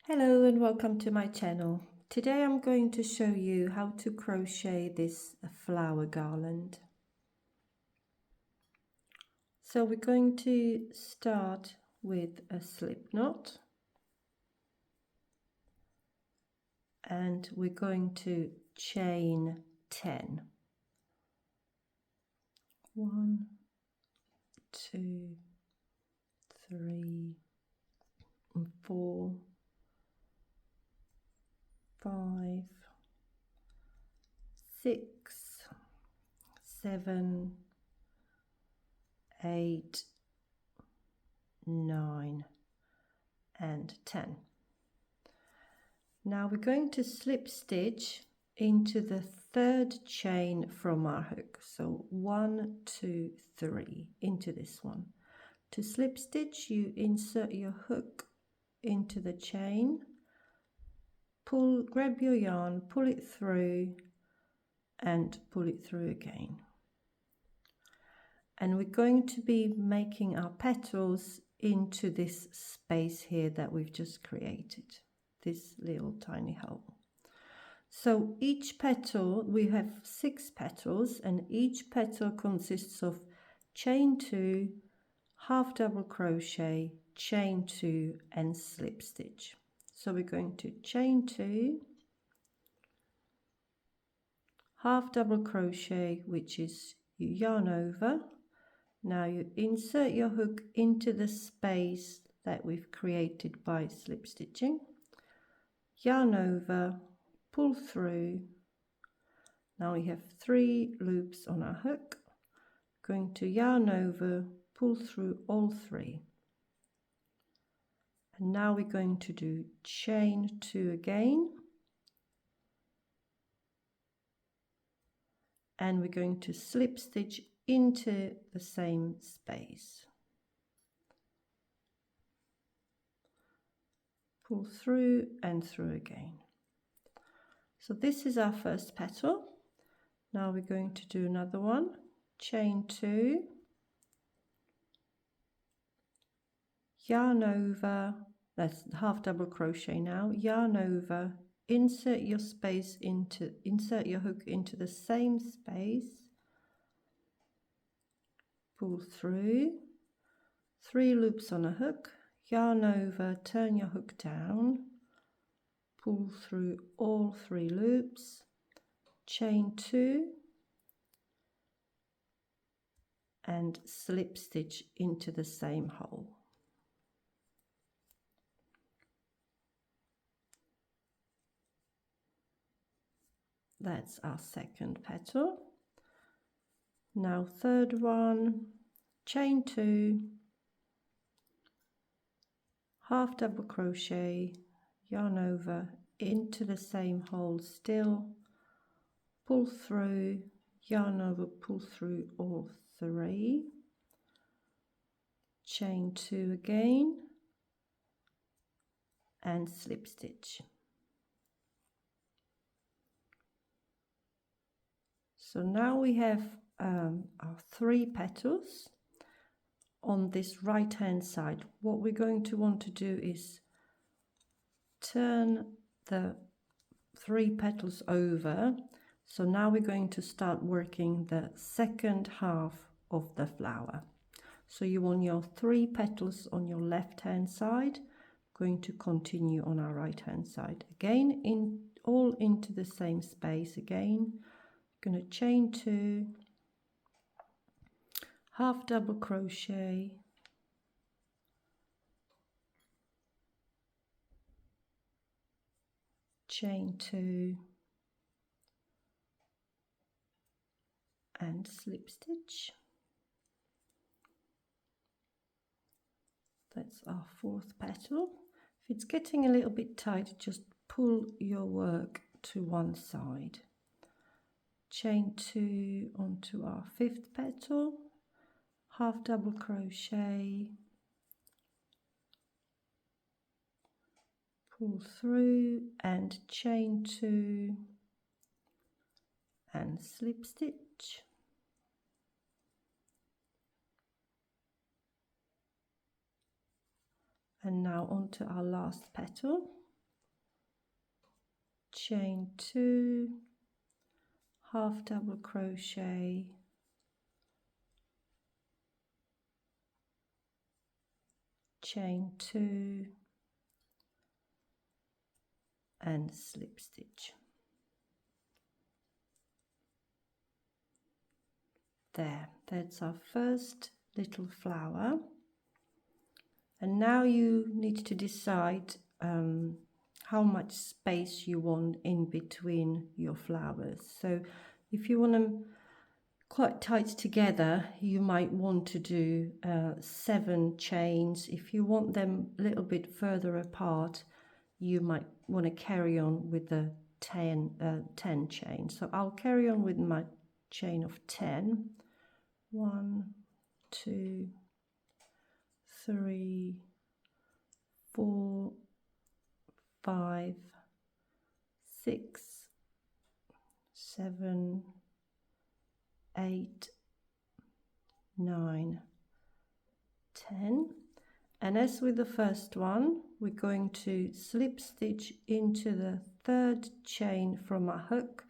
Hello and welcome to my channel. Today I'm going to show you how to crochet this flower garland. So we're going to start with a slip knot and we're going to chain 10. 1, 2, 3, 4, 5, 6, 7, 8, 9 and 10. Now we're going to slip stitch into the third chain from our hook. So 1, 2, 3 into this one. To slip stitch, you insert your hook into the chain, grab your yarn, pull it through and pull it through again. And we're going to be making our petals into this space here that we've just created, this little tiny hole. So each petal, we have 6 petals, and each petal consists of chain 2, half double crochet, chain 2 and slip stitch. So we're going to chain 2, half double crochet, which is you yarn over. Now you insert your hook into the space that we've created by slip stitching, yarn over, pull through. Now we have 3 loops on our hook, going to yarn over, pull through all 3. And now we're going to do chain 2 again. And we're going to slip stitch into the same space. Pull through and through again. So this is our first petal. Now we're going to do another one. Chain 2, yarn over, that's half double crochet now, yarn over, insert your hook into the same space, pull through, 3 loops on a hook, yarn over, turn your hook down, pull through all 3 loops, chain 2 and slip stitch into the same hole. That's our second petal. Now third one, chain 2, half double crochet, yarn over into the same hole still, pull through, yarn over, pull through all 3, chain 2 again and slip stitch. So now we have our 3 petals on this right hand side. What we're going to want to do is turn the 3 petals over. So now we're going to start working the second half of the flower. So you want your 3 petals on your left hand side, going to continue on our right hand side. Again, all into the same space again. Going to chain 2, half double crochet, chain 2 and slip stitch. That's our 4th petal. If it's getting a little bit tight, just pull your work to one side. Chain 2 onto our 5th petal, half double crochet, pull through and chain 2 and slip stitch. And now onto our last petal. chain 2, half double crochet, chain 2 and slip stitch. There, that's our first little flower. And now you need to decide how much space you want in between your flowers. So if you want them quite tight together, you might want to do 7 chains. If you want them a little bit further apart, you might want to carry on with the 10 chains. So I'll carry on with my chain of 10. 1, 2, 3, 4, 5, 6, 7, 8, 9, 10. And as with the first one, we're going to slip stitch into the 3rd chain from our hook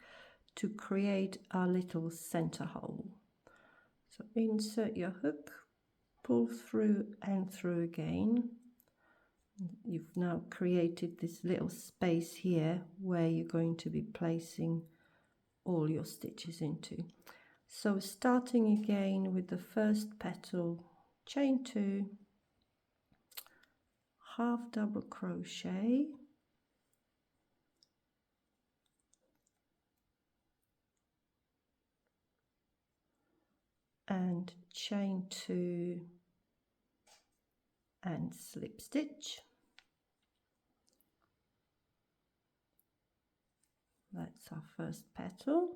to create our little center hole. So insert your hook, pull through and through again. You've now created this little space here where you're going to be placing all your stitches into. So starting again with the first petal, chain 2, half double crochet, and chain 2 and slip stitch. That's our first petal.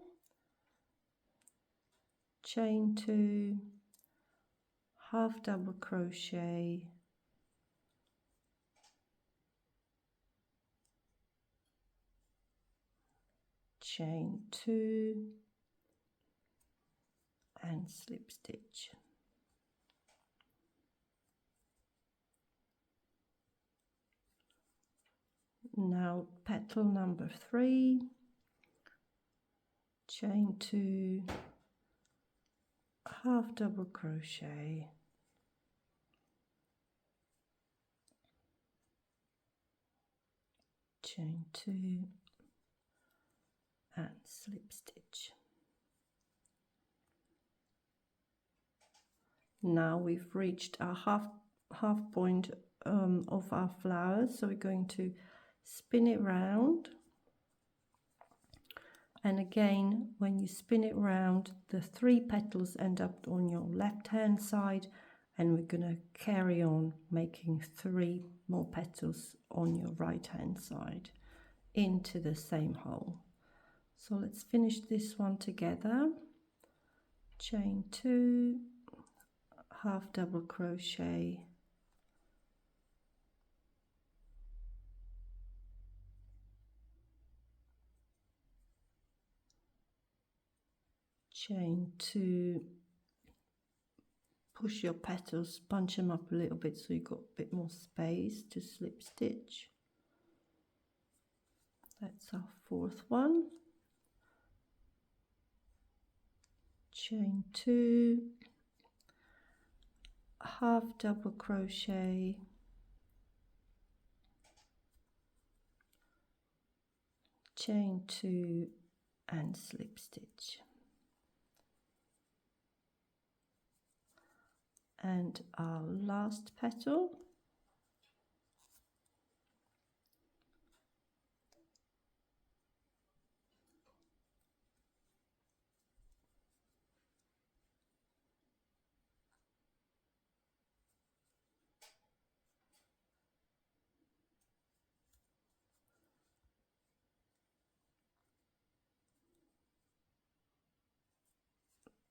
Chain 2, half double crochet, chain 2 and slip stitch. Now petal number 3, chain 2, half double crochet, chain 2 and slip stitch. Now we've reached our half point of our flowers, so we're going to spin it round, and again when you spin it round, the 3 petals end up on your left hand side, and we're going to carry on making 3 more petals on your right hand side into the same hole. So let's finish this one together. Chain 2, half double crochet, chain 2, push your petals, bunch them up a little bit so you've got a bit more space to slip stitch. That's our 4th one. Chain 2, half double crochet, chain 2 and slip stitch. And our last petal,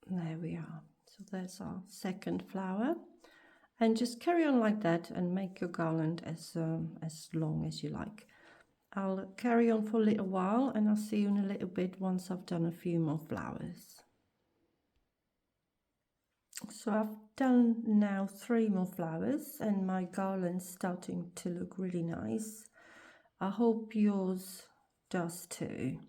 there we are. So that's our 2nd flower, and just carry on like that and make your garland as long as you like. I'll carry on for a little while and I'll see you in a little bit once I've done a few more flowers. So I've done now 3 more flowers and my garland's starting to look really nice. I hope yours does too.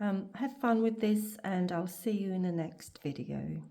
Have fun with this, and I'll see you in the next video.